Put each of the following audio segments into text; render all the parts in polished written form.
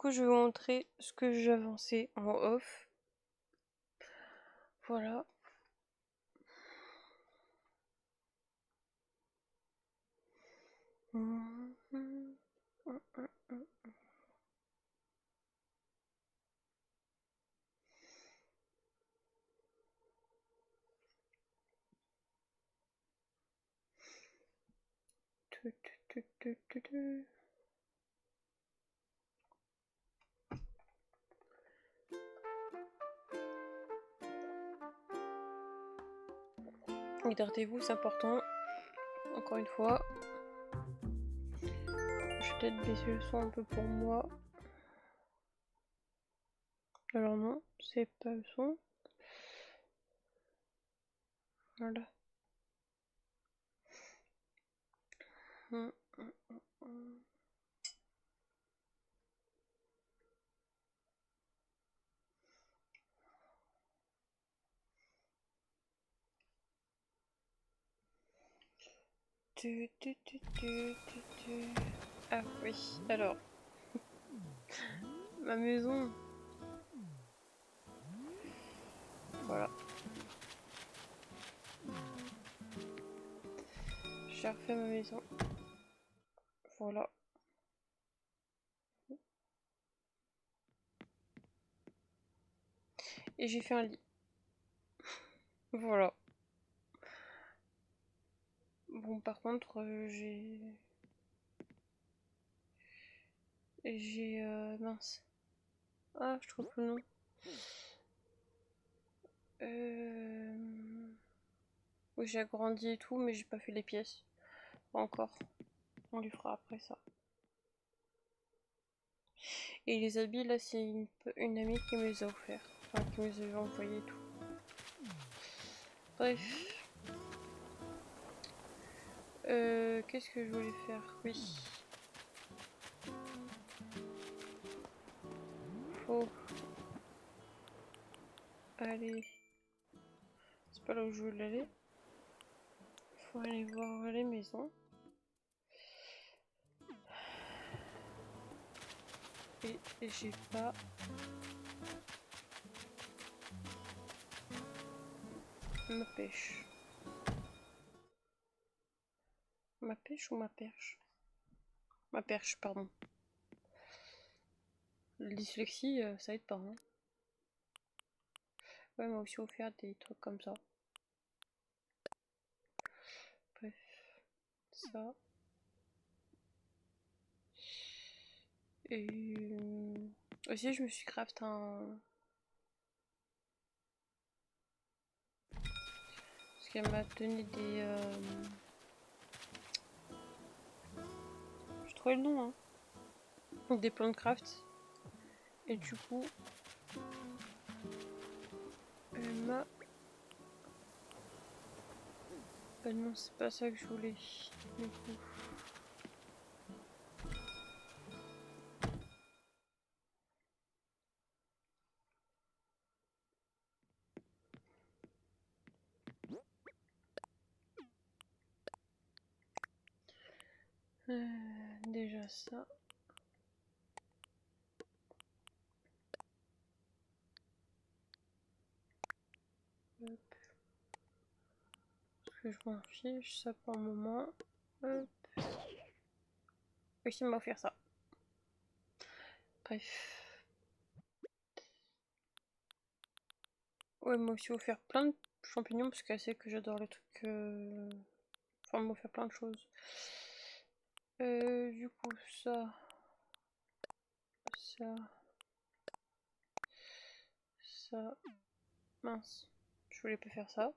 coup, je vais vous montrer ce que j'avançais en off. Voilà. Hydratez-vous, c'est important. Encore une fois. Je vais peut-être baisser le son un peu pour moi. Alors non, c'est pas le son. Voilà. Ah oui, alors. Ma maison. Voilà. J'ai refait ma maison. Voilà. Et j'ai fait un lit. Voilà. Bon, par contre, mince. Ah, je trouve le nom. Oui, j'ai agrandi et tout, mais j'ai pas fait les pièces. Pas encore. On les fera après ça. Et les habits, là, c'est une amie qui me les a offerts. Enfin, qui me les avait envoyés et tout. Bref. Qu'est-ce que je voulais faire? Oui. Faut aller. C'est pas là où je voulais aller. Faut aller voir les maisons. Et j'ai pas. Ma pêche. Ma pêche ou ma perche? Ma perche, pardon. La dyslexie, ça aide pas. Hein. Ouais, m'a aussi offert des trucs comme ça. Bref. Ça. Et aussi, je me suis craft un. Parce qu'elle m'a donné des. J'ai trouvé le nom, hein. Des plans de craft. Et du coup, elle m'a. Non, c'est pas ça que je voulais. Du coup. Déjà ça. Hop. Parce que je m'en fiche, ça pour le moment. Hop. Oui, il m'a offert ça. Bref. Ouais, elle m'a aussi offert plein de champignons parce qu'elle sait que j'adore les trucs. Enfin, elle m'a offert plein de choses. Du coup, ça. Ça. Ça. Mince. Je voulais pas faire ça.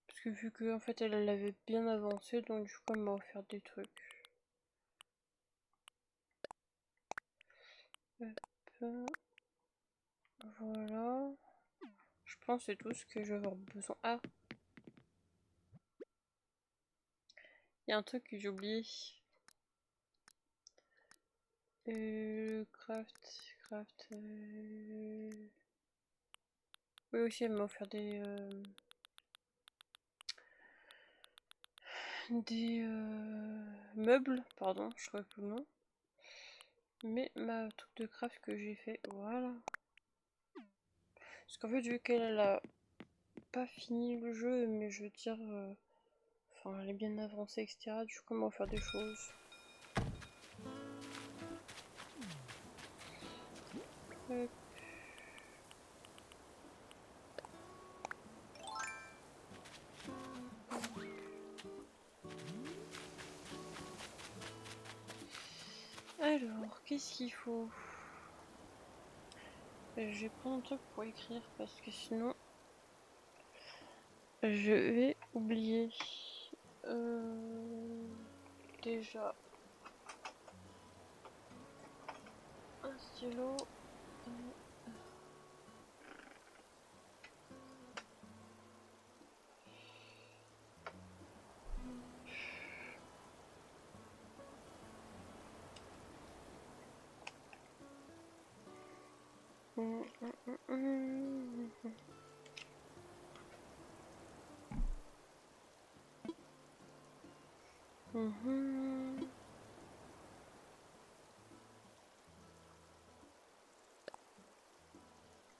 Parce que vu que en fait elle avait bien avancé, donc du coup elle m'a offert des trucs. Hop. Voilà. Je pense que c'est tout ce que je vais avoir besoin. Ah, il y a un truc que j'ai oublié. Craft. Oui aussi elle m'a offert des meubles, pardon, je crois plus le nom. Mais ma truc de craft que j'ai fait, voilà. Parce qu'en fait, vu qu'elle a pas fini le jeu, mais je veux dire, enfin, elle est bien avancée, etc. Du coup, on va faire des choses. Hop. Alors, qu'est-ce qu'il faut? Je vais prendre un truc pour écrire parce que sinon je vais oublier. Déjà un stylo.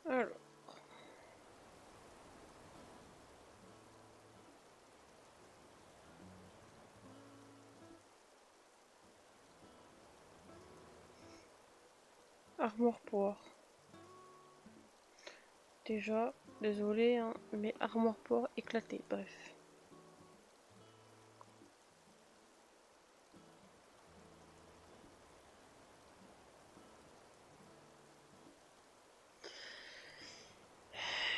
Alors. Armor Power. Déjà, désolé, hein, mais Armor Power éclaté, bref.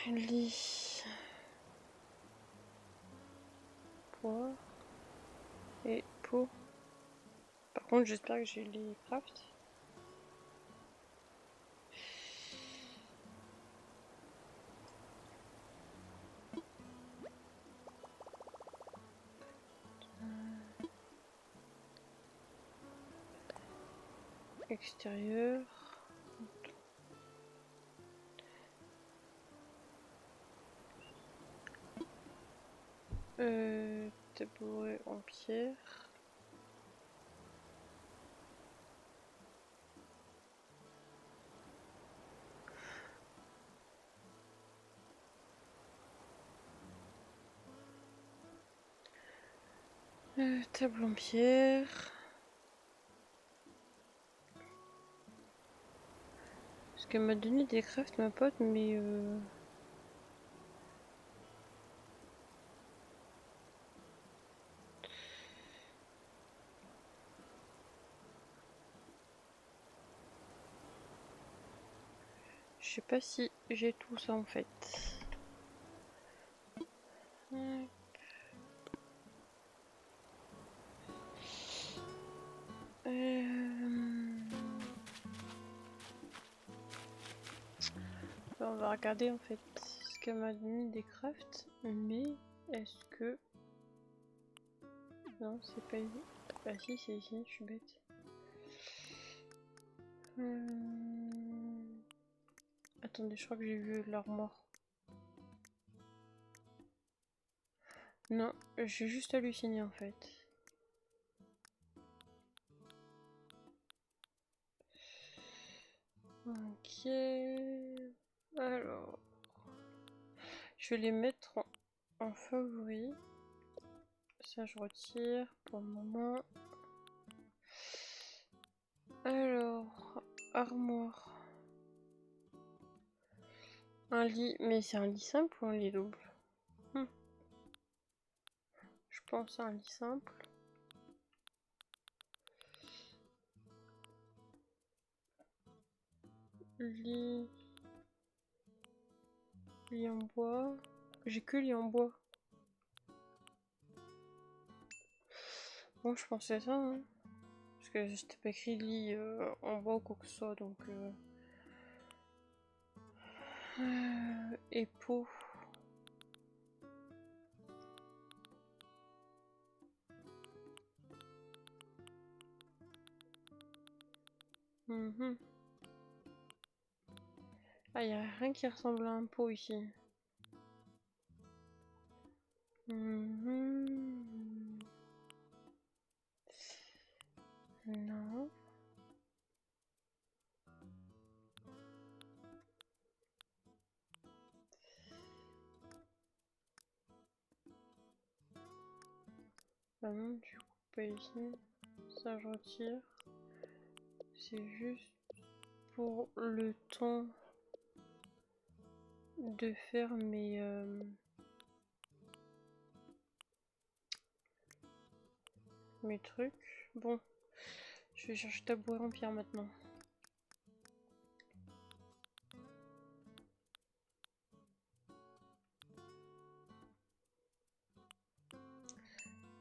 Lit. Poire. Et peau. Par contre, j'espère que j'ai les crafts. Extérieur. Tabouret en pierre. Table en pierre. Parce qu'elle m'a donné des crafts, ma pote, mais je sais pas si j'ai tout ça en fait. On va regarder en fait ce qu'elle m'a donné des crafts, mais est-ce que... Non, c'est pas ici. Bah si, c'est ici, je suis bête. Attendez, je crois que j'ai vu l'armoire. Non, j'ai juste halluciné en fait. Ok. Alors... Je vais les mettre en favori. Ça, je retire pour le moment. Alors... Armoire. Un lit, mais c'est un lit simple ou un lit double? Je pense à un lit simple. Lit en bois. J'ai que lit en bois. Bon, je pensais à ça, hein. Parce que c'était pas écrit lit en bois ou quoi que ce soit, donc... et peau. Ah, il n'y a rien qui ressemble à un pot ici. Non. Bah non, du coup, pas ici. Ça, je retire. C'est juste pour le temps de faire mes trucs. Bon, je vais chercher tabouret en pierre maintenant.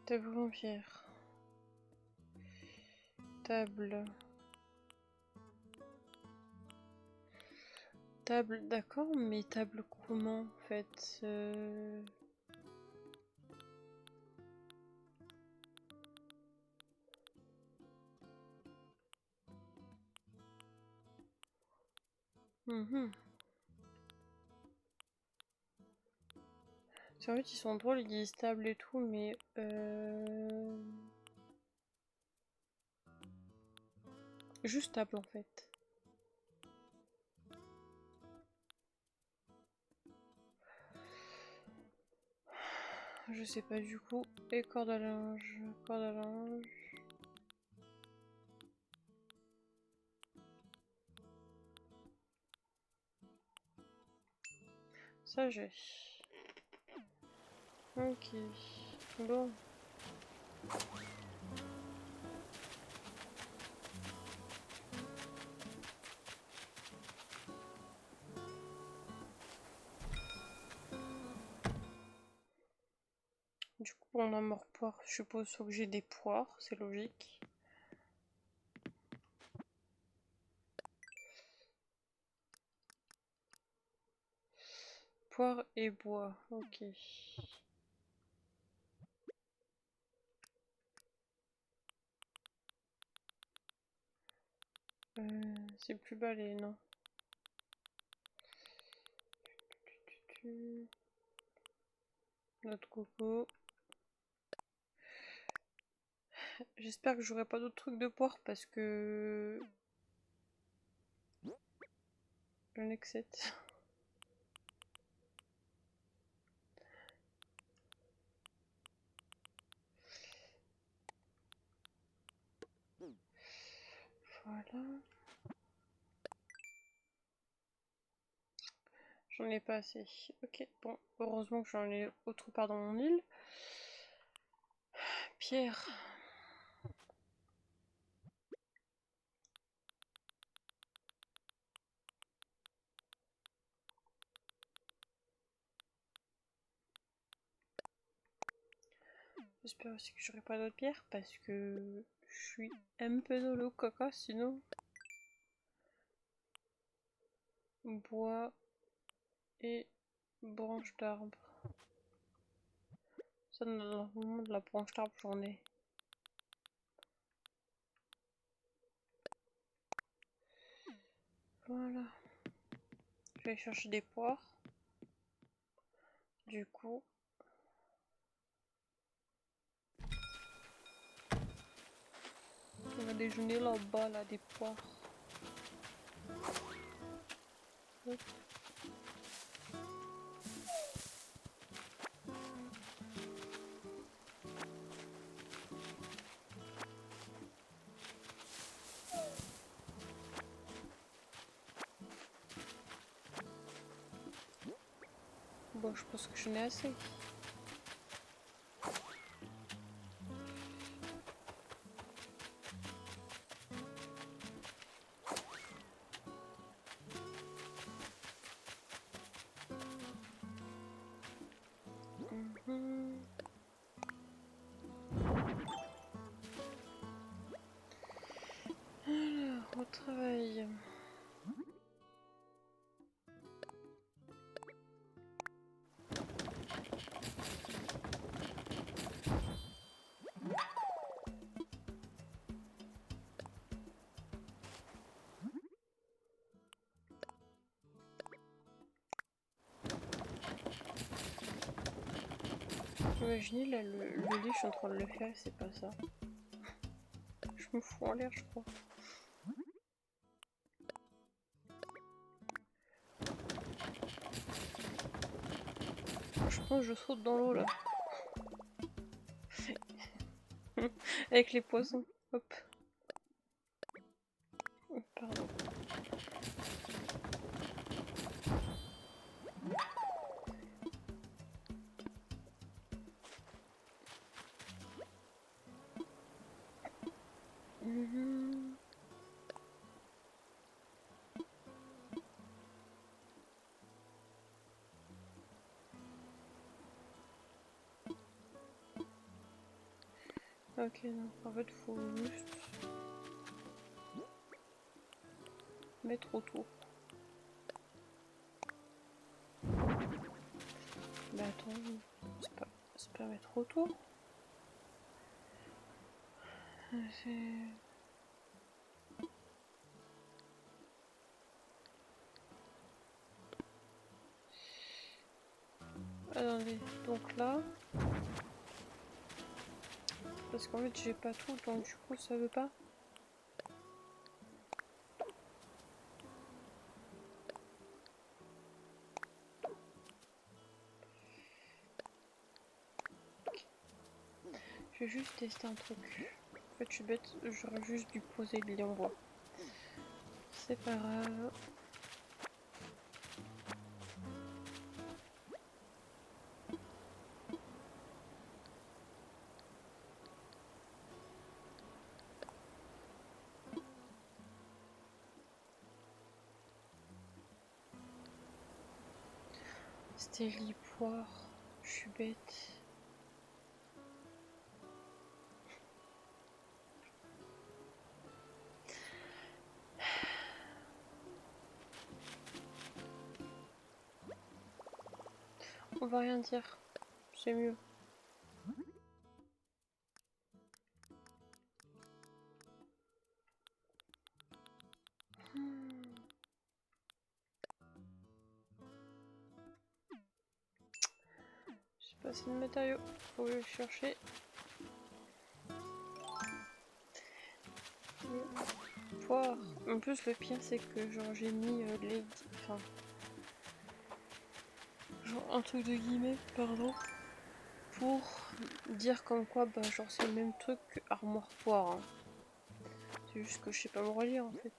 Tabouret en pierre. Table. Table, d'accord, mais table comment en fait C'est vrai qu'ils sont drôles, ils disent table et tout, mais juste table en fait. Je sais pas du coup. Et corde à linge. Corde à linge. Ça j'ai. Ok. Bon. Du coup, on a mort poire. Je suppose faut que j'ai des poires, c'est logique. Poire et bois, ok. C'est plus balai, non. Notre coco. J'espère que j'aurai pas d'autres trucs de poire parce que je n'ai que 7. Voilà. J'en ai pas assez. Ok, bon, heureusement que j'en ai autre part dans mon île. Pierre. J'espère aussi que j'aurai pas d'autres pierres parce que je suis un peu dans le caca sinon. Bois et branche d'arbre. Ça, normalement, de la branche d'arbre, j'en ai. Voilà. Je vais chercher des poires. Du coup. On va déjeuner là-bas, là, des poires. Hop. Bon, je pense que j'en ai assez. Alors, au travail. Imaginez là, le lit, je suis en train de le faire, c'est pas ça. Je me fous en l'air, je crois. Je pense que je saute dans l'eau là. Avec les poissons. Hop. Pardon. Ok, donc en fait, faut juste mettre autour. Mais attends, c'est pas mettre autour. C'est... Attendez, donc là... Parce qu'en fait, j'ai pas tout, donc du coup, ça veut pas. Je vais juste tester un truc. En fait, je suis bête, j'aurais juste dû poser le lit en bois. C'est pas grave. C'était lit poire. Je suis bête. On va rien dire. C'est mieux. J'ai pas assez de matériaux. Faut le chercher. Poire. En plus, le pire, c'est que genre j'ai mis les... Enfin... Genre un truc de guillemets, pardon. Pour dire comme quoi, bah genre c'est le même truc que armoire poire. Hein. C'est juste que je sais pas me relire en fait.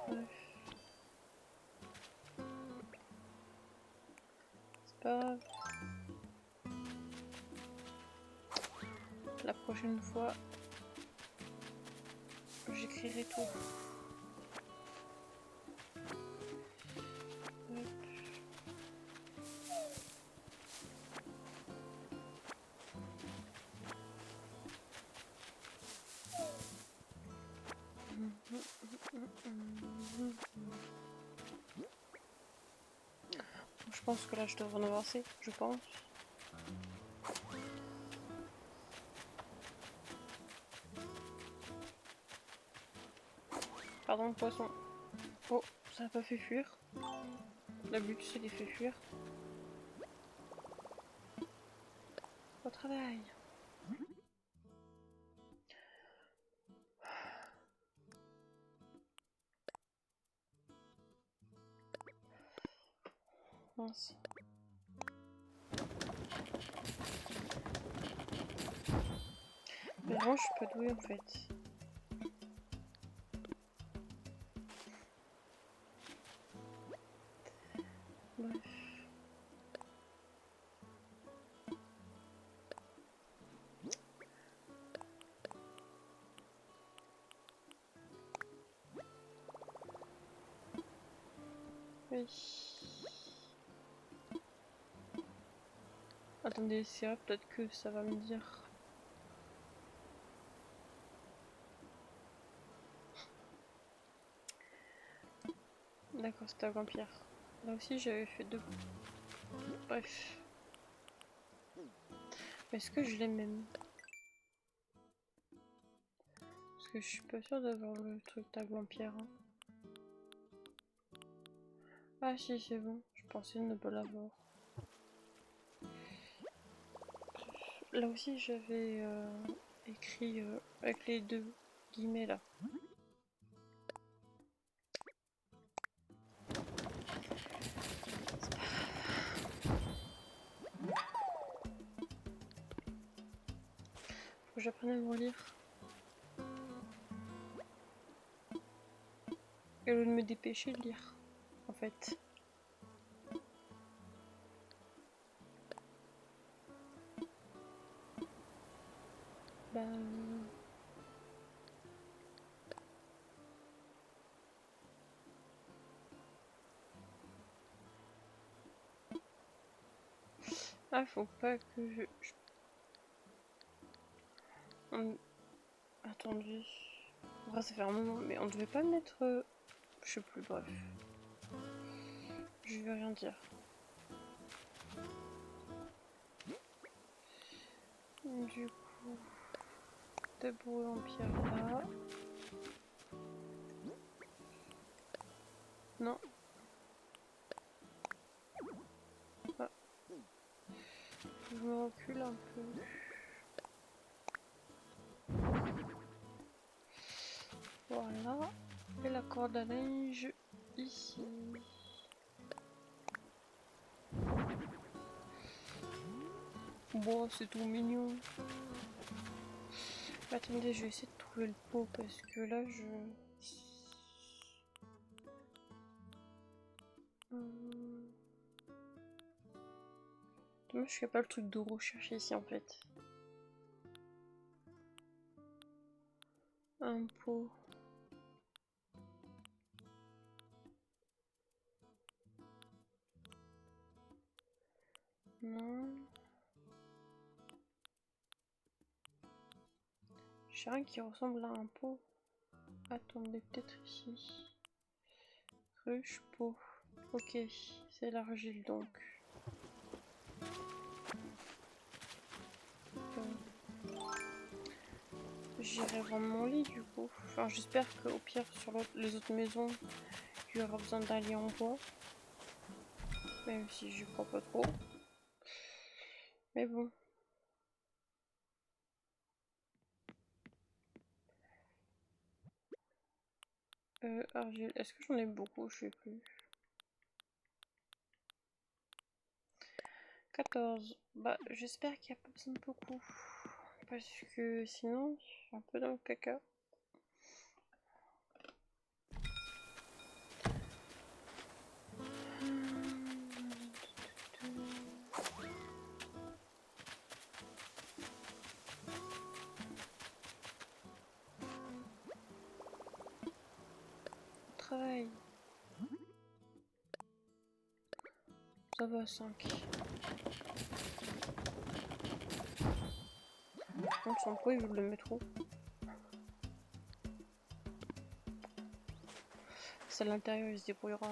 Bref. C'est pas grave. La prochaine fois, j'écrirai tout. Je pense que là je devrais en avoir assez, je pense. Pardon le poisson. Oh, ça n'a pas fait fuir. Le but c'est de les faire fuir. Au travail. Mince. Mais vraiment je suis pas douée en fait. Bref. Oui. Attendez, c'est vrai, peut-être que ça va me dire. D'accord, c'était un vampire. Là aussi j'avais fait deux. Bref. Est-ce que je l'ai même? Parce que je suis pas sûre d'avoir le truc tag vampire. Hein. Ah si, c'est bon. Je pensais ne pas l'avoir. Là aussi, j'avais écrit avec les deux guillemets là. Faut que j'apprenne à me relire. Et au lieu de me dépêcher de lire, en fait. Bah... Ah, faut pas que je... Attendez. Après, ça fait un moment, mais on devait pas mettre... Je sais plus, bref. Je vais rien dire. Du coup... Tabouret en pierre là. Non. Ah. Je me recule un peu. Voilà. Et la corde à linge ici. Bon, c'est tout mignon. Attendez, je vais essayer de trouver le pot parce que là, je... Moi, je fais pas le truc de recherche ici en fait. Un pot. Non. J'ai rien qui ressemble à un pot. Attendez, peut-être ici. Ruche, pot. Ok, c'est l'argile donc. J'irai vendre mon lit du coup. Enfin, j'espère qu'au pire, sur les autres maisons, il y aura besoin d'un lit en bois. Même si j'y crois pas trop. Mais bon. Argile, est-ce que j'en ai beaucoup? Je sais plus. 14. Bah, j'espère qu'il n'y a pas besoin de beaucoup. Parce que sinon, je suis un peu dans le caca. Travail. Ça va, 5. Par contre, son poids, il veut le mettre où? C'est à l'intérieur, il se débrouillera.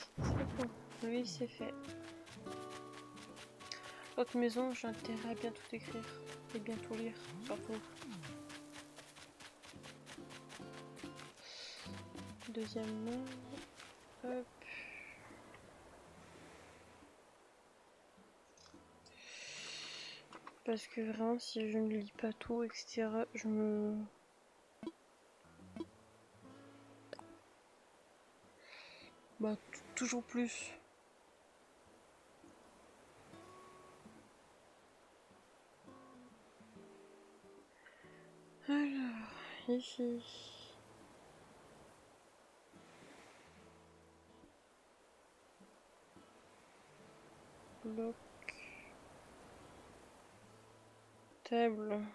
C'est bon, lui, c'est fait. L'autre maison, j'ai intérêt à bien tout écrire. Et bien tout lire, surtout. Deuxièmement, hop. Parce que vraiment, si je ne lis pas tout, etc., je me... Bah, toujours plus. Alors, ici. Bloc. Table.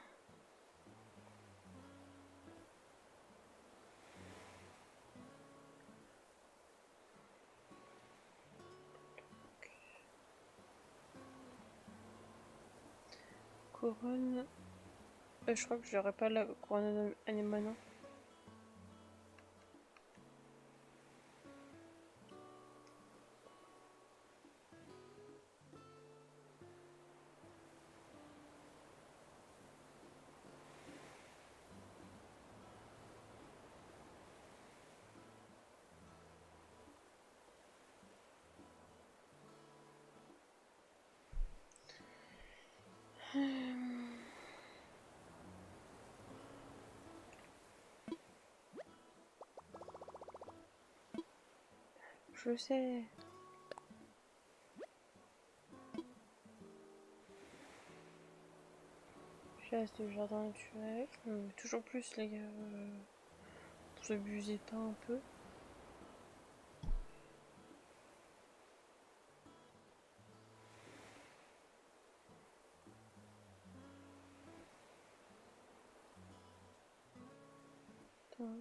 Couronne. Je crois que j'aurais pas la couronne émanant. je le sais. Chasse de jardin naturel. Toujours plus les gars. Vous abusez pas un peu. Attends.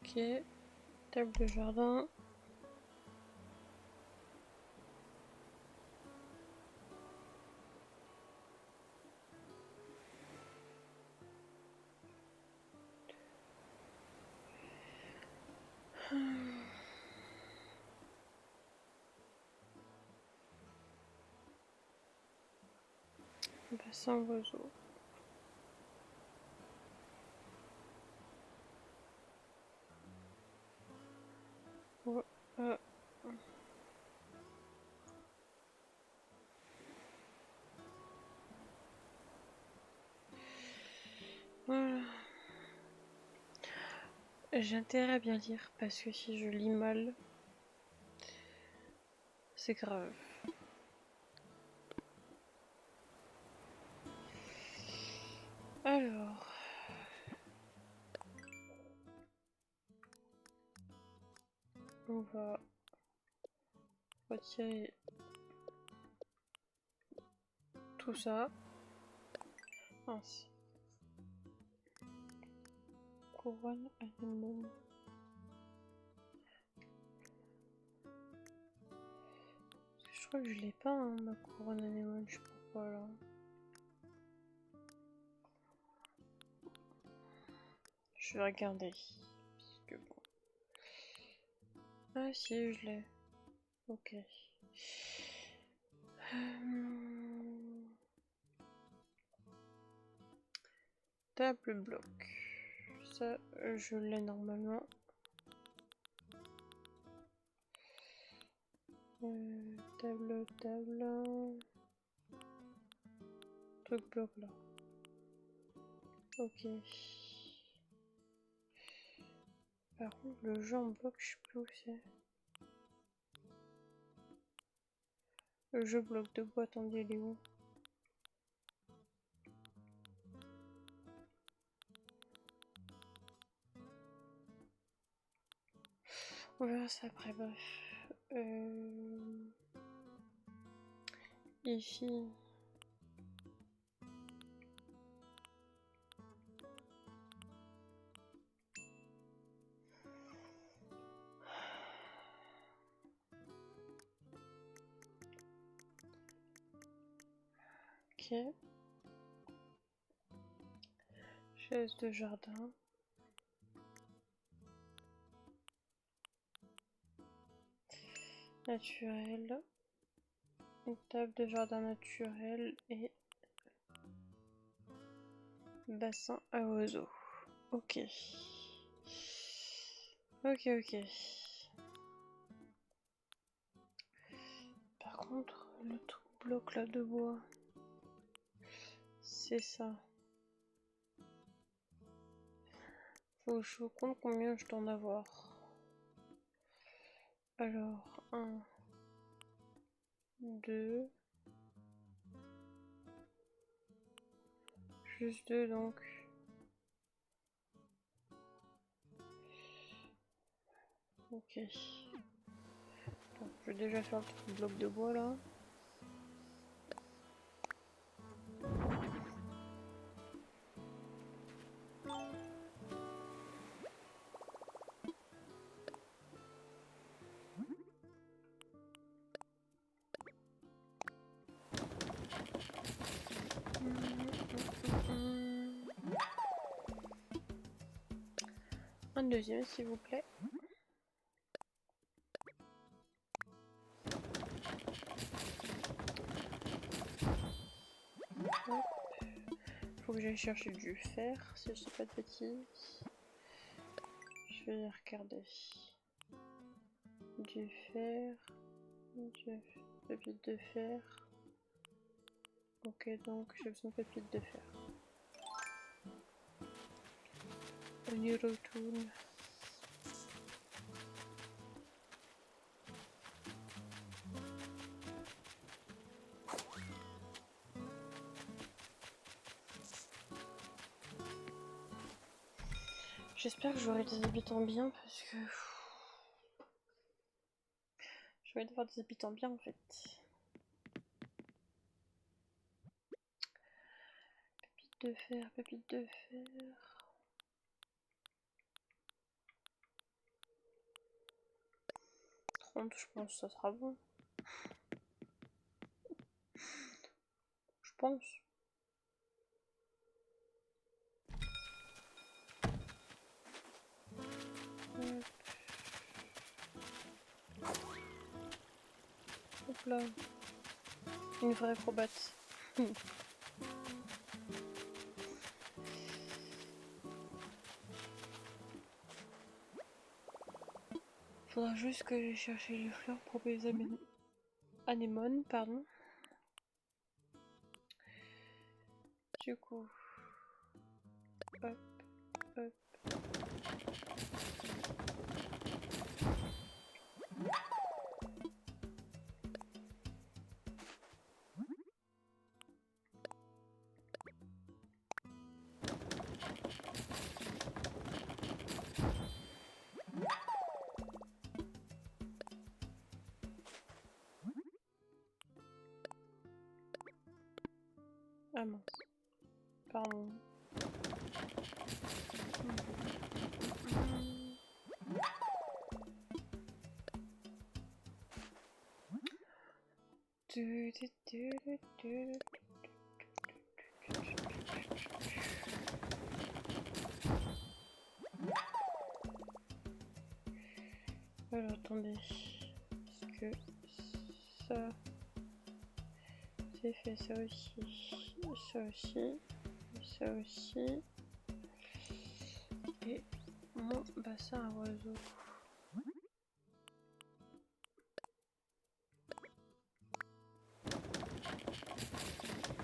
Ok. Table de jardin. Bassin oiseau. Ouais, voilà. J'ai intérêt à bien lire parce que si je lis mal, c'est grave. Alors. On va retirer tout ça. Mince. Couronne anémone. Je crois que je l'ai pas, hein, ma couronne anémone, je sais pas pourquoi là. Je vais regarder. Parce que bon. Ah si, je l'ai. Ok. Table bloc. Ça, je l'ai normalement. Table. Truc bloc là. Ok. Par contre, le jeu en bloc, je sais plus où c'est. Le jeu bloc de bois, attendez, il est où? On verra ça après, bref. Ici. Ok. Chaise de jardin. Naturel. Une table de jardin naturel et bassin à oiseaux. Ok. Ok. Par contre, le truc bloc là de bois, c'est ça. Faut que je compte combien je dois en avoir. Alors, 1, 2. Juste 2 donc. Ok. Donc, je vais déjà faire le truc bloc de bois là. Un deuxième s'il vous plaît. Hop. Faut que j'aille chercher du fer si je dis pas de bêtises. Je vais regarder. Du fer. Pépite de fer. Ok, donc j'ai besoin de pépites de fer. On y retourne. J'espère que j'aurai des habitants bien parce que je vais devoir des habitants bien en fait. Pépite de fer, pépite de fer. 30, je pense que ça sera bon. Je pense. Hop là. Une vraie acrobate. Faudra juste que j'aille chercher les fleurs pour les anémones, pardon. Du coup, hop, hop. Ah mince, pardon. Alors attendez, parce que ça c'est fait, ça aussi, ça aussi, ça aussi, et mon bassin à oiseaux.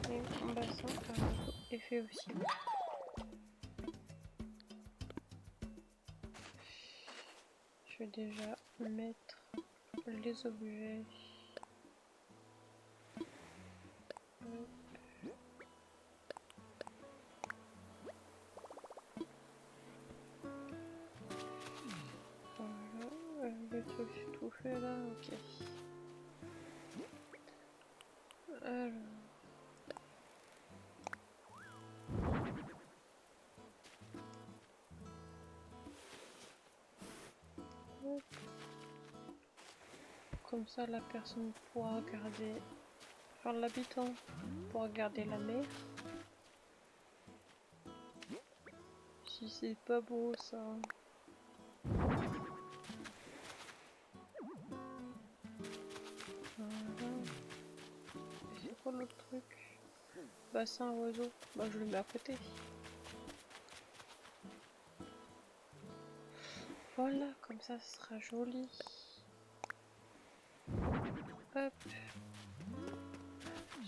Et mon bassin à oiseaux est fait aussi. Je vais déjà mettre les objets. Voilà, les trucs tout fait là, ok. Alors. Comme ça la personne pourra regarder, enfin l'habitant pourra regarder la mer. Si c'est pas beau ça. Voilà. C'est quoi l'autre truc? Bassin à oiseaux. Bah je le mets à côté. Voilà, comme ça ce sera joli. Hop.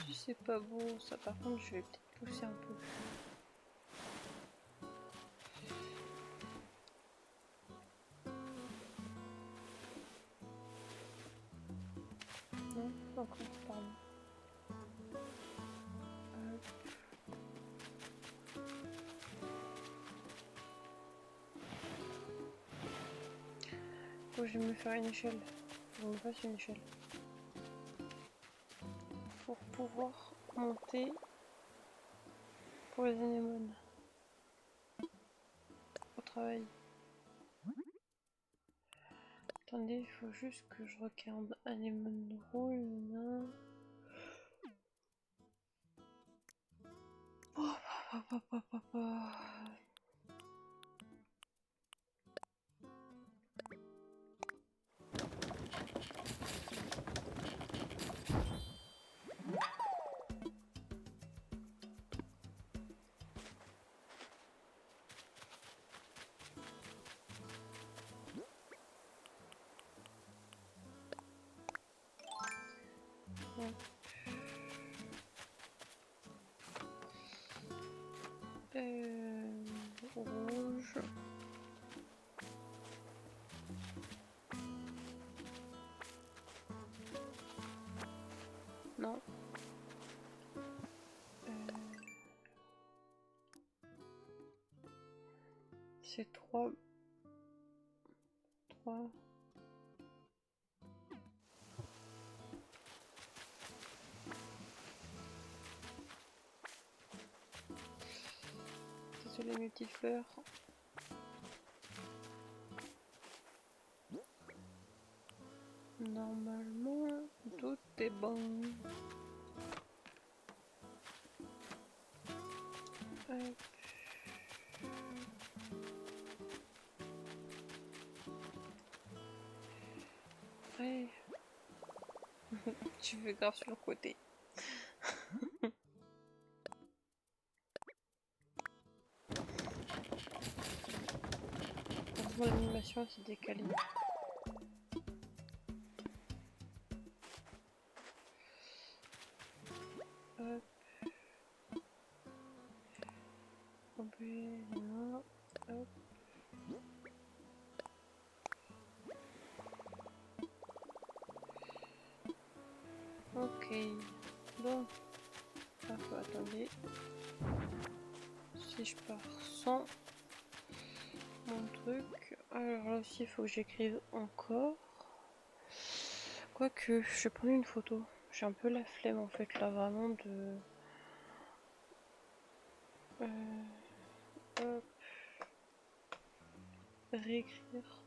Si c'est pas beau ça par contre je vais peut-être pousser un peu. Non, encore, pardon. Hop. Faut que je vais me faire une échelle. Faut que je me fasse une échelle. Pour pouvoir monter pour les anémones. Au travail. Attendez, il faut juste que je regarde anémone rouge. Non. Oh, rouge. C'est 3. 3. Désolé mes petites fleurs. Normalement, tout est bon. Hop. Ouais. Tu fais grave sur le côté. Heureusement l'animation s'est décalée. Hop. Hop. Hop. Ok. Bon. Attendez. Si je pars sans mon truc. Alors là aussi il faut que j'écrive encore. Quoique, je vais prendre une photo. J'ai un peu la flemme en fait là vraiment de... Hop. Réécrire.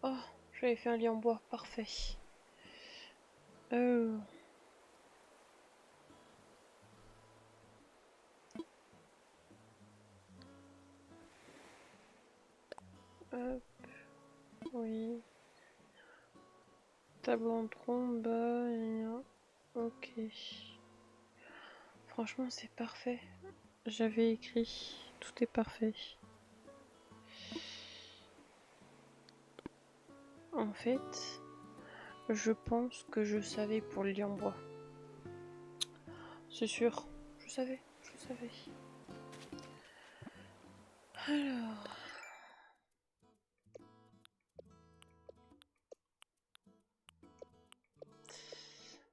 Oh, j'avais fait un lit en bois, parfait. Hop, oui. Tableau en trombe, ok. Franchement, c'est parfait. J'avais écrit, tout est parfait. En fait, je pense que je savais pour le lit en bois. C'est sûr, je savais. Alors...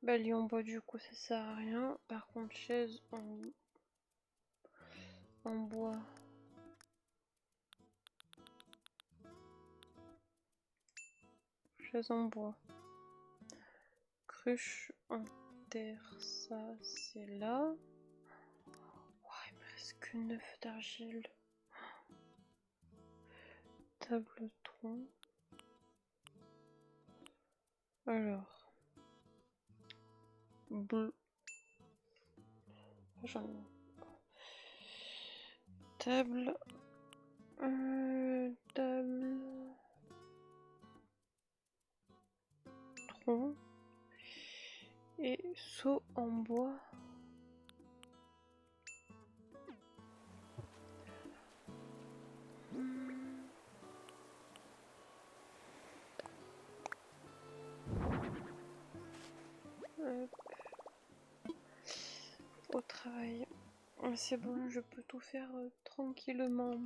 Bah, lit en bois, du coup, ça sert à rien. Par contre, chaise en bois. Chaise en bois. Cruche en terre, ça c'est là. Ouais, il me reste que 9 d'argile. Table tronc. Alors. Bleu. J'en ai. Table. Table. Tronc. Et seau en bois. Au travail. C'est bon, je peux tout faire tranquillement.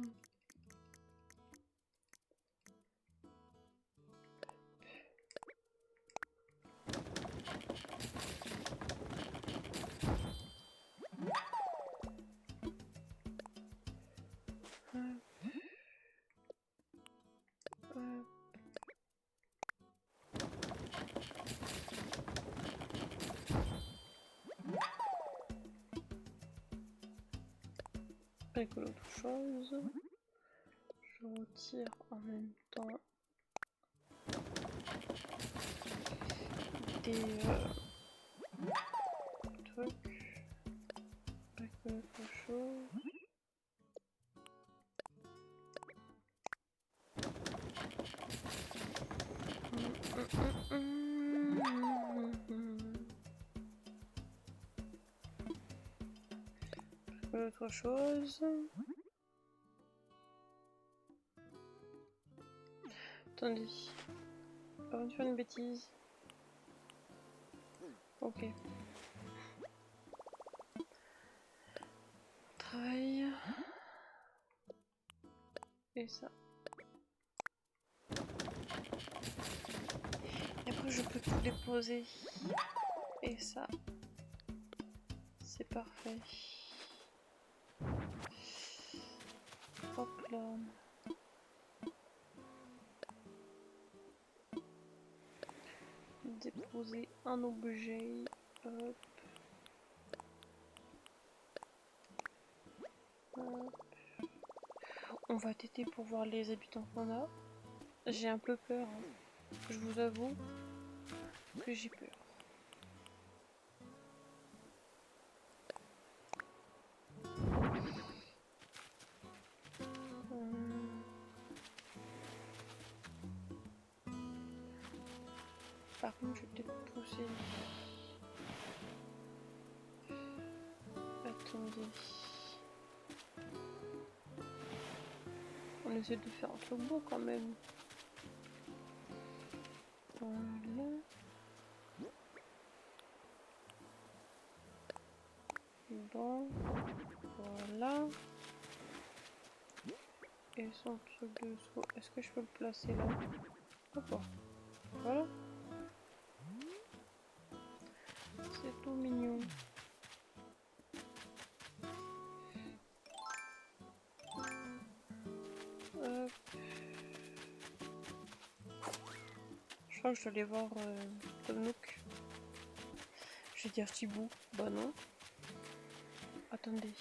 Avec l'autre chose, je retire en même temps des trucs avec l'autre chose. L'autre chose. Attendez. Avant de faire une bêtise. Ok. Travail. Et ça. Et après je peux tout déposer. Et ça. C'est parfait. Hop là. Déposer un objet. Hop. Hop. On va têter pour voir les habitants qu'on a. J'ai un peu peur. Hein. Je vous avoue que j'ai peur. Par contre, je vais peut-être pousser. Attendez. On essaie de faire un truc beau quand même. Voilà. Bon. Voilà. Et son truc de saut. Est-ce que je peux le placer là? Hop. Voilà. C'est tout mignon. Hop. Je crois que je dois aller voir Tom Nook. Je vais dire Thibaut. Bah non. Attendez.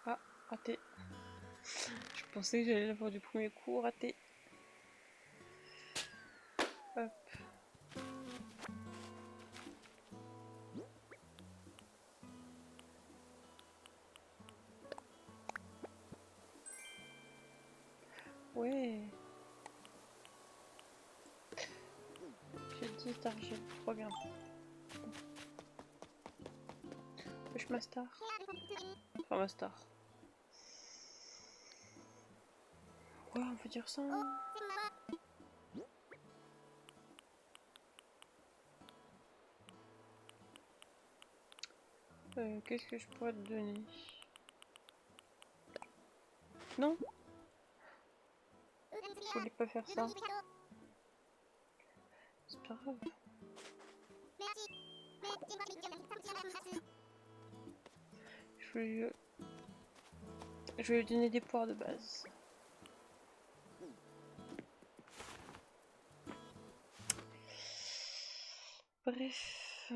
Ah, raté. Je pensais que j'allais l'avoir du premier coup, raté. Hop. Ouais. J'ai 10 d'argile. Trop bien. Push ma star. Enfin ma star. Ouais, on peut dire ça. Hein. Qu'est-ce que je pourrais te donner? Non? Je voulais pas faire ça. C'est pas grave. Je vais lui donner des poires de base. Bref.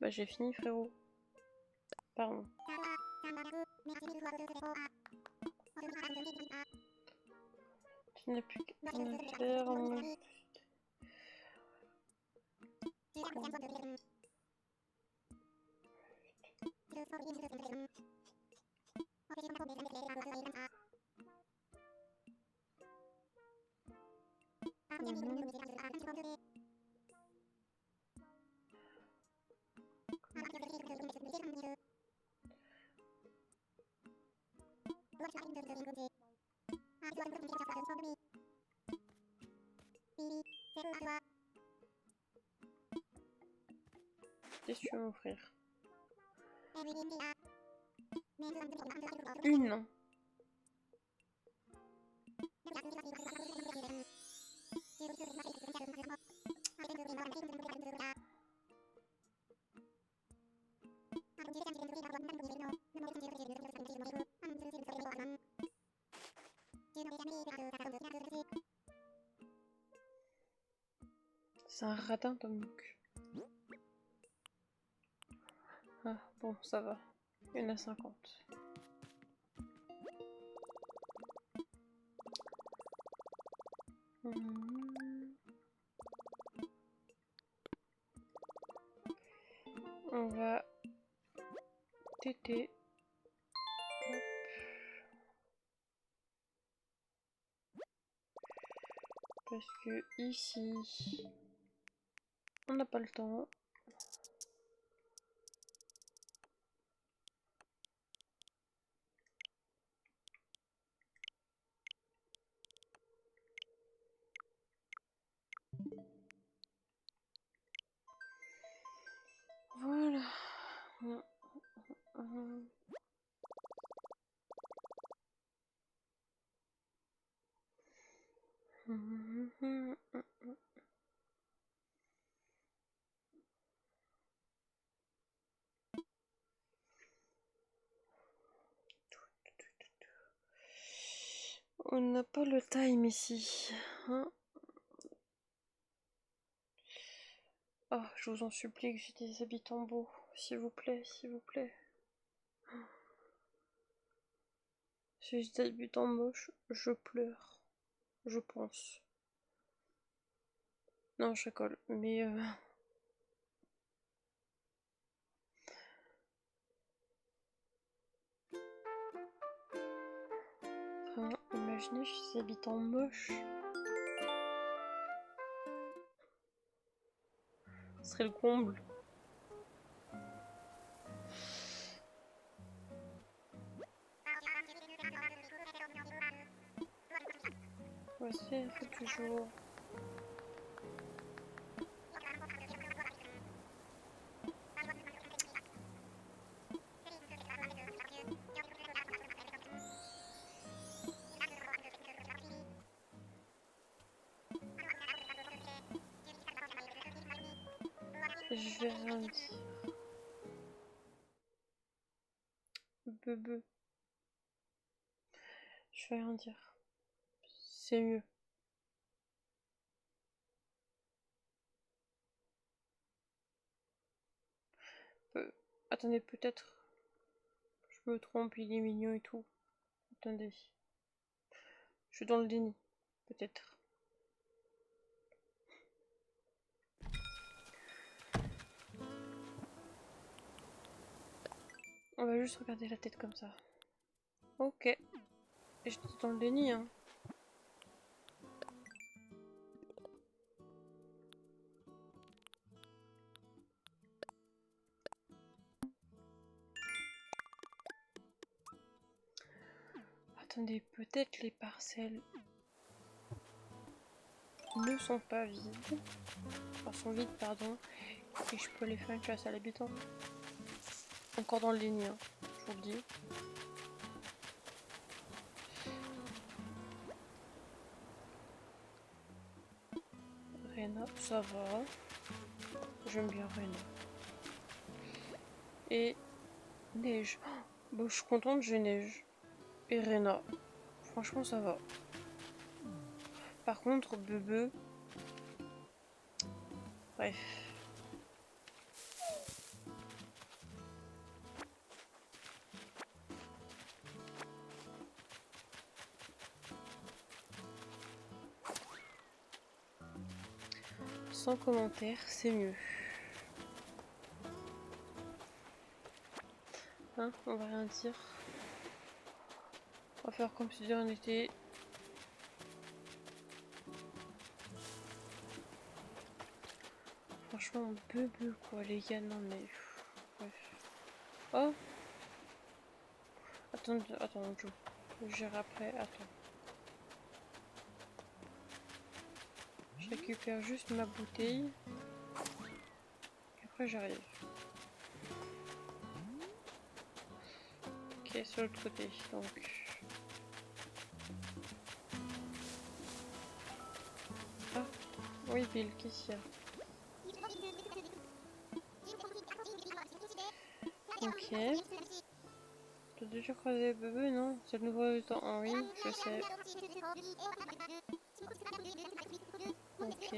Bah j'ai fini frérot. Pardon. Tu n'as plus qu'à faire. Qu'est-ce que tu veux m'offrir? Une. C'est un ratin, Tom Nook. Ah, bon, ça va. Il y en a 50. On va téter. Hop. Parce que ici, on n'a pas le temps. On n'a pas le time ici. Hein? Oh, je vous en supplie que j'ai des habitants beaux. S'il vous plaît, s'il vous plaît. Si j'ai des habitants moches, je pleure. Je pense. Non, je rigole. Mais vraiment, imaginez j'ai des habitants moches. Ce serait le comble. Voici, faut toujours. Je vais rien dire. Bebe. Je vais rien dire. C'est mieux. Attendez, peut-être. Je me trompe, il est mignon et tout. Attendez. Je suis dans le déni. Peut-être. On va juste regarder la tête comme ça. Ok. J'étais dans le déni, hein. Attendez, peut-être les parcelles ne sont pas vides. Enfin, sont vides, pardon. Et je peux les faire une chasse à l'habitant. Encore dans le déni, hein. Je vous le dis. Rena, ça va. J'aime bien Rena. Et neige. Oh, bah, je suis contente, j'ai neige. Et Rena. Franchement, ça va. Par contre, Bebe. Bref. Sans commentaire, c'est mieux. Hein, on va rien dire. On va faire comme si de rien n'était. Franchement, Bebe quoi, les gars, non mais. Bref. Oh! Attends, je gère après, attends. Je récupère juste ma bouteille. Et après j'arrive. Ok, sur l'autre côté, donc. Ah, oui Bill, qu'est-ce qu'il y a? Ok. T'as déjà croisé Bebe, non? C'est le nouveau habitant. Ah oui, je sais. Ok.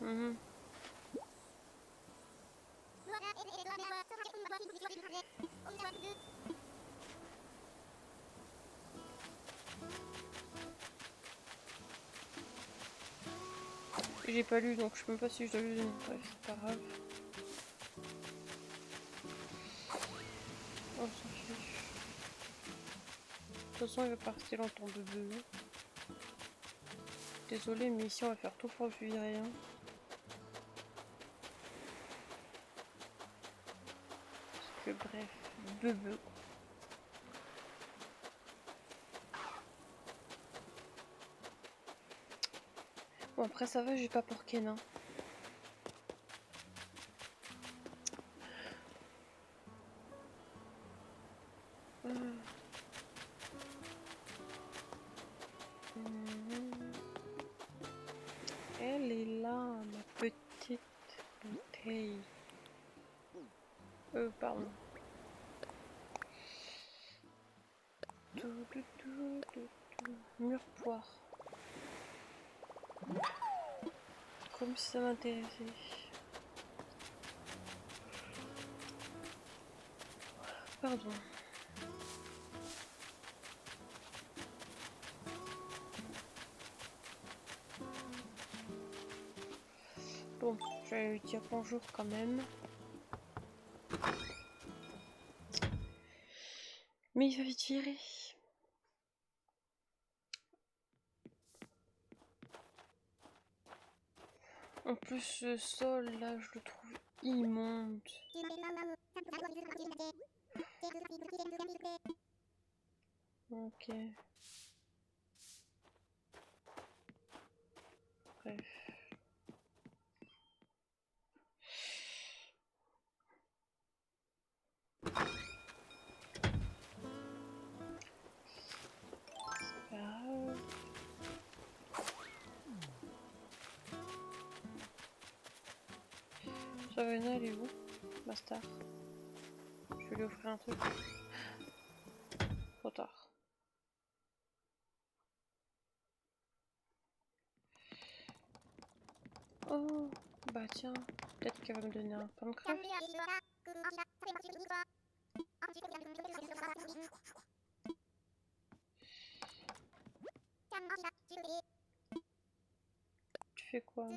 Mhm. J'ai pas lu donc je sais même pas si je dois lui donner. Bref, c'est pas grave. On s'en fiche. De toute façon, il va pas rester longtemps Bebe. Désolé, mais ici on va faire tout pour le virer. Hein. Parce que bref, Bebe. Bon après ça va, j'ai pas pour Ken. Hein. Elle est là, ma petite bouteille. Pardon. Mûre poire. Comme si ça m'intéressait. Pardon. Bon, je vais lui dire bonjour quand même. Mais il va vite virer. En plus, ce sol là, je le trouve immonde. Ok. Bref. C'est pas grave. Savannah, elle est où? Ma star. Je vais lui offrir un truc. Trop tard. Oh, bah tiens, peut-être qu'elle va me donner un pain de crêpes. Tu fais quoi?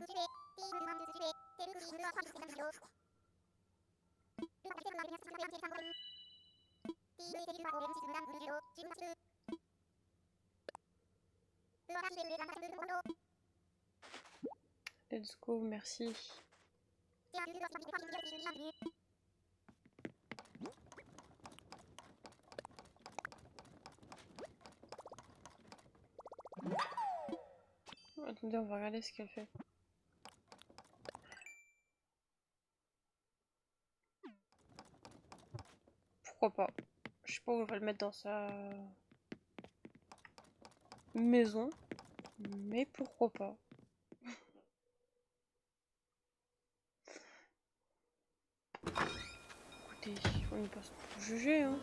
Let's go, merci. Attendez, on va regarder ce qu'elle fait. Pourquoi pas? Je sais pas où on va le mettre dans sa maison, mais pourquoi pas? Écoutez, on n'est pas sans juger, hein.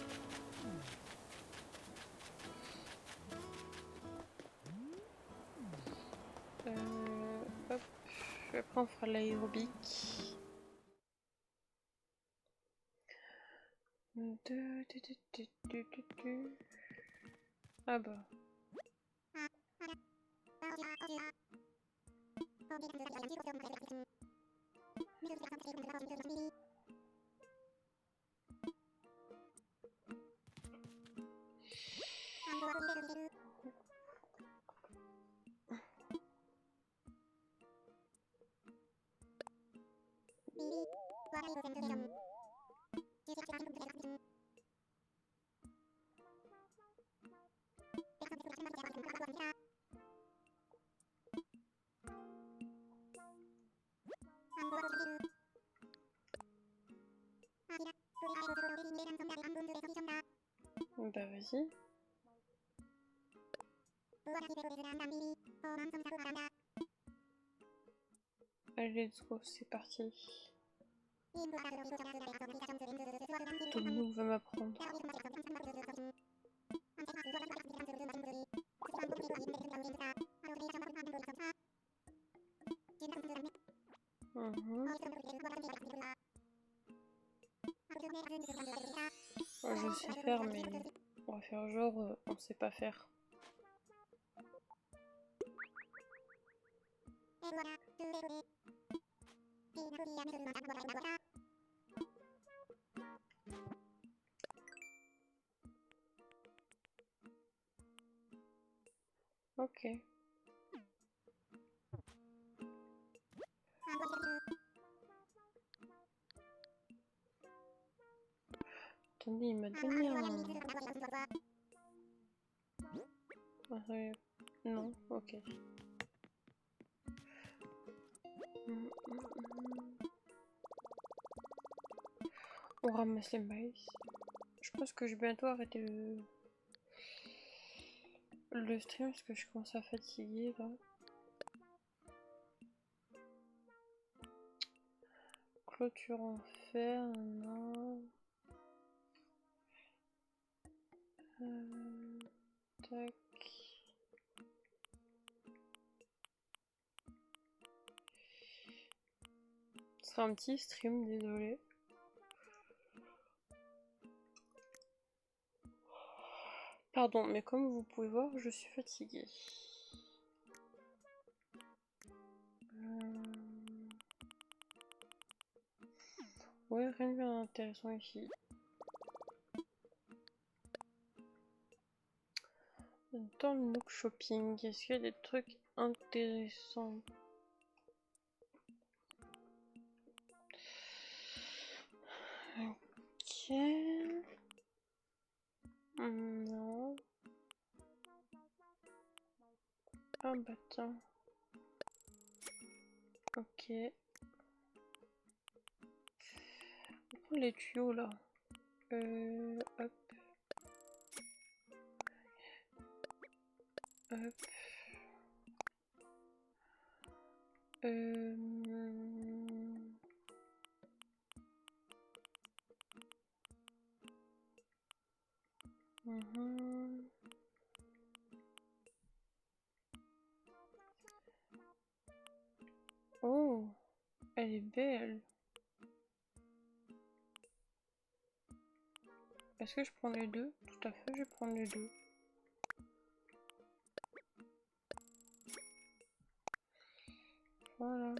Hop. Après on fera l'aérobic. Ah bah. Bah vas-y. Allez, let's go, c'est parti. Tomou va m'apprendre. Je sais faire, mais on va faire genre on sait pas faire. Ok. Attendez, il m'a donné un... Non, ok. On ramasse les maïs. Je pense que je vais bientôt arrêter le stream parce que je commence à fatiguer là. Clôture en fer, non. Tac. Ce sera un petit stream, désolé. Pardon, mais comme vous pouvez voir, je suis fatiguée. Ouais, rien de bien intéressant ici. Dans le Nook Shopping, est-ce qu'il y a des trucs intéressants? Ok. Non. Ah bah tiens. Ok. On prend les tuyaux là. Hop. Hop. Oh, elle est belle. Est-ce que je prends les deux? Tout à fait, je vais prendre les deux. Voilà.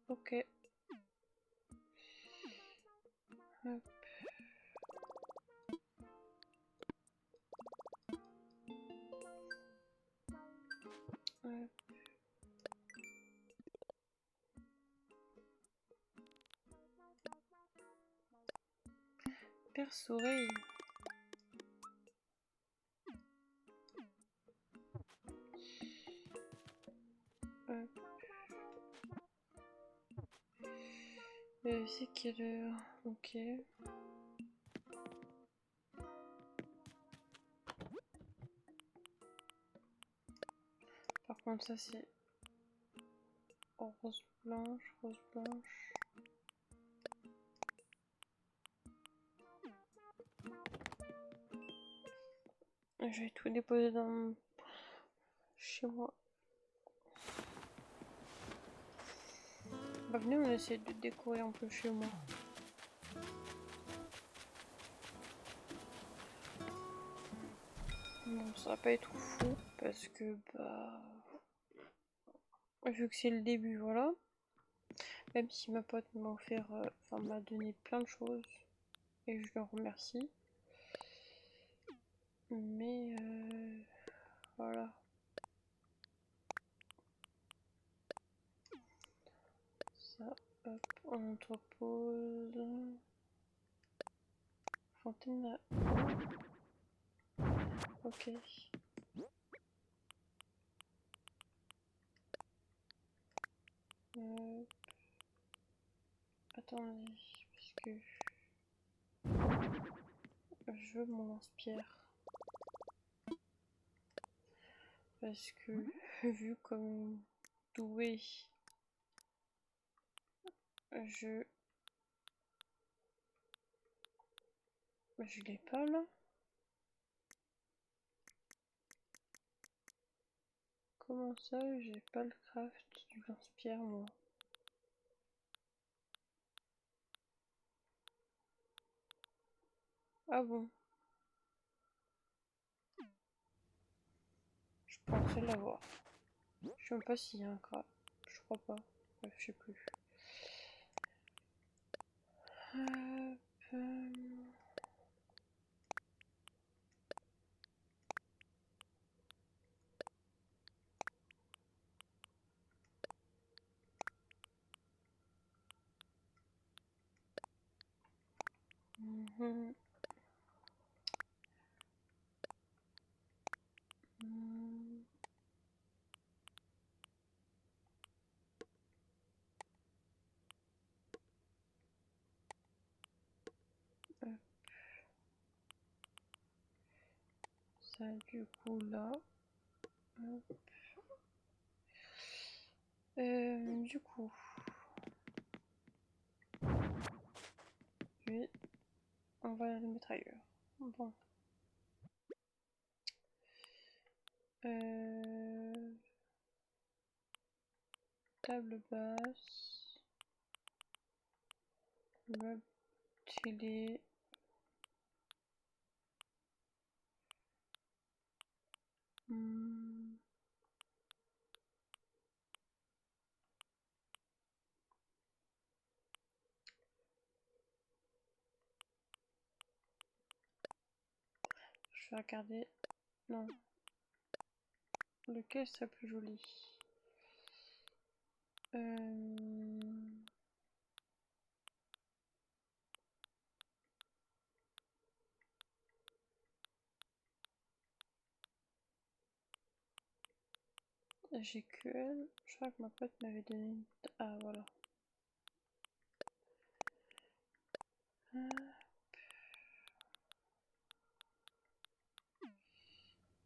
Ok. Hop. Hop. Perce-oreille. Hop. C'est quelle heure? Ok. Par contre, ça c'est rose blanche, rose blanche. Je vais tout déposer dans chez moi. Bah venez, on essaie de décorer un peu chez moi. Bon, ça va pas être fou parce que bah vu que c'est le début, voilà. Même si ma pote m'a offert, enfin m'a donné plein de choses et je le remercie. Mais voilà. Ça, hop, on entrepose. Fontaine. Ok. Attendez, parce que je veux mon lance-pierre. Parce que vu comme doué, je l'ai pas là. Comment ça, j'ai pas le craft du lance-pierre moi? Ah bon? Je pensais l'avoir. Je sais même pas s'il y a un craft. Je crois pas. Bref, je sais plus. ça du coup là. Hop. Du coup, oui, on va le mettre ailleurs. Bon. Table basse. Meuble télé. Je vais regarder. Non. Lequel serait plus joli? J'ai que elle. Je crois que ma pote m'avait donné une... Ah voilà.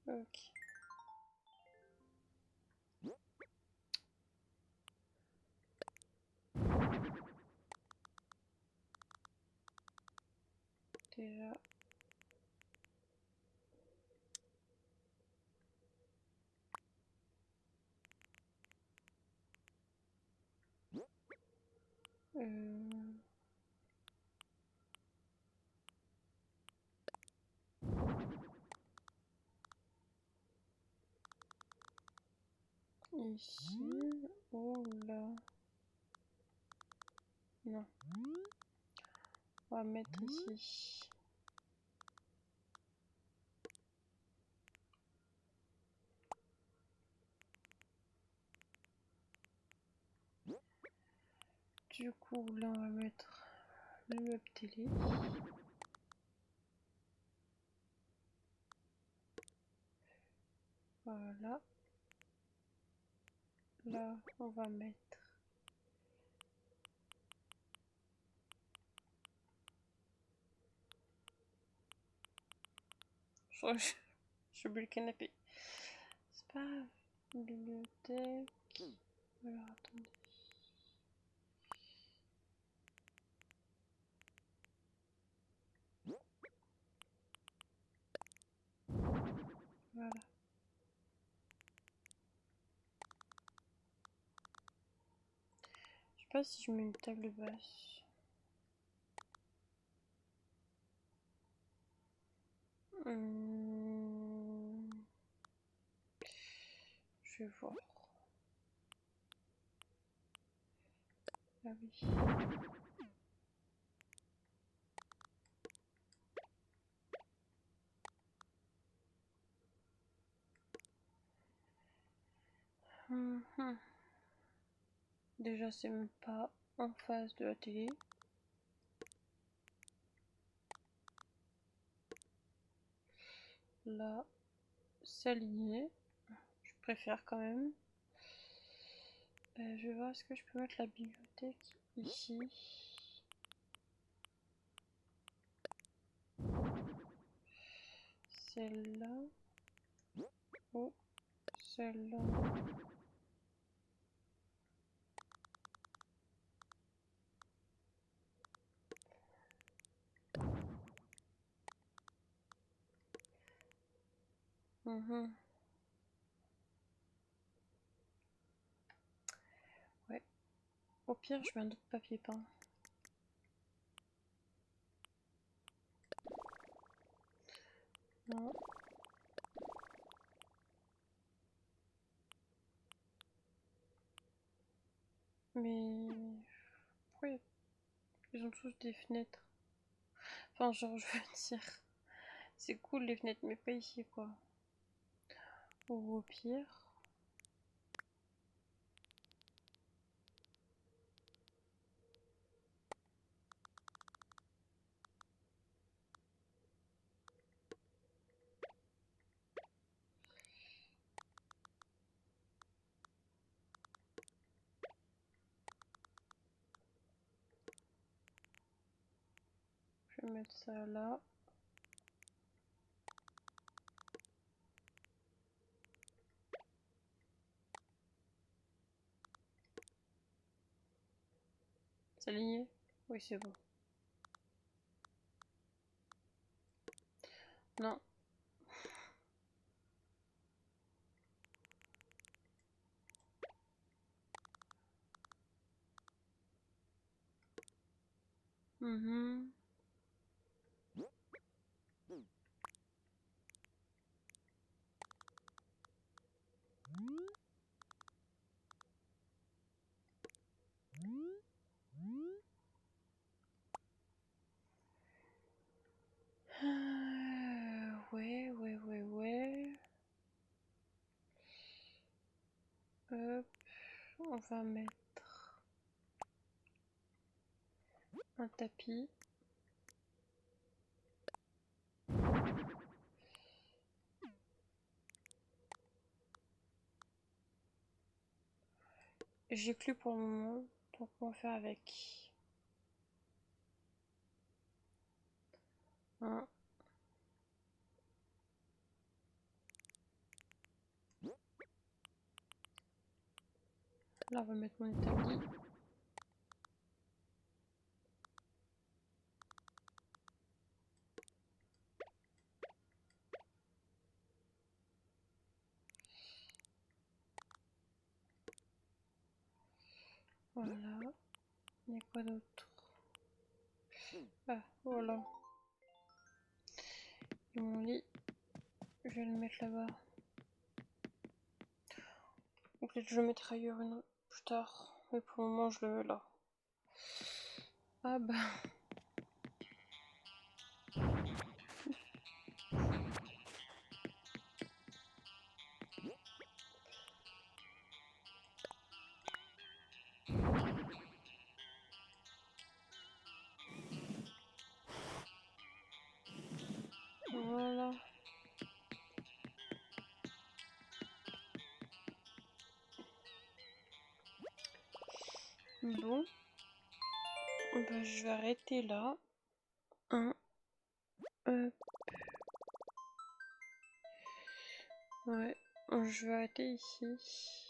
Ok. Déjà. Ici ou là? Non. On va mettre ici. Du coup, là, on va mettre le meuble télé. Voilà. Là, on va mettre... J'ai oublié le canapé. C'est pas grave. Bibliothèque. Alors, attendez. Voilà. Je sais pas si je mets une table basse. Je vais voir. Ah oui. Déjà, c'est même pas en face de la télé. Là, s'aligner. Je préfère quand même. Je vais voir, est-ce que je peux mettre la bibliothèque ici? Celle-là. Oh, celle-là. Ouais. Au pire, je mets un autre papier peint. Non. Mais... Pourquoi ils ont tous des fenêtres? Enfin, genre, je veux dire... C'est cool les fenêtres, mais pas ici, quoi. Ou au pire... Je vais mettre ça là. S'aligner? Oui, c'est bon. Non. Mhm. Ouais. Hop, on va mettre un tapis. J'ai plus pour le moment, donc on va faire avec. Un. Là, on va mettre mon établi. Voilà. Il y a quoi d'autre? Ah, voilà. Et mon lit, je vais le mettre là-bas. Ou peut-être je le mettrai ailleurs plus tard. Mais pour le moment, je le mets là. Ah bah. Voilà. Bon. Bah, je vais arrêter là. Hop. Ouais. Je vais arrêter ici.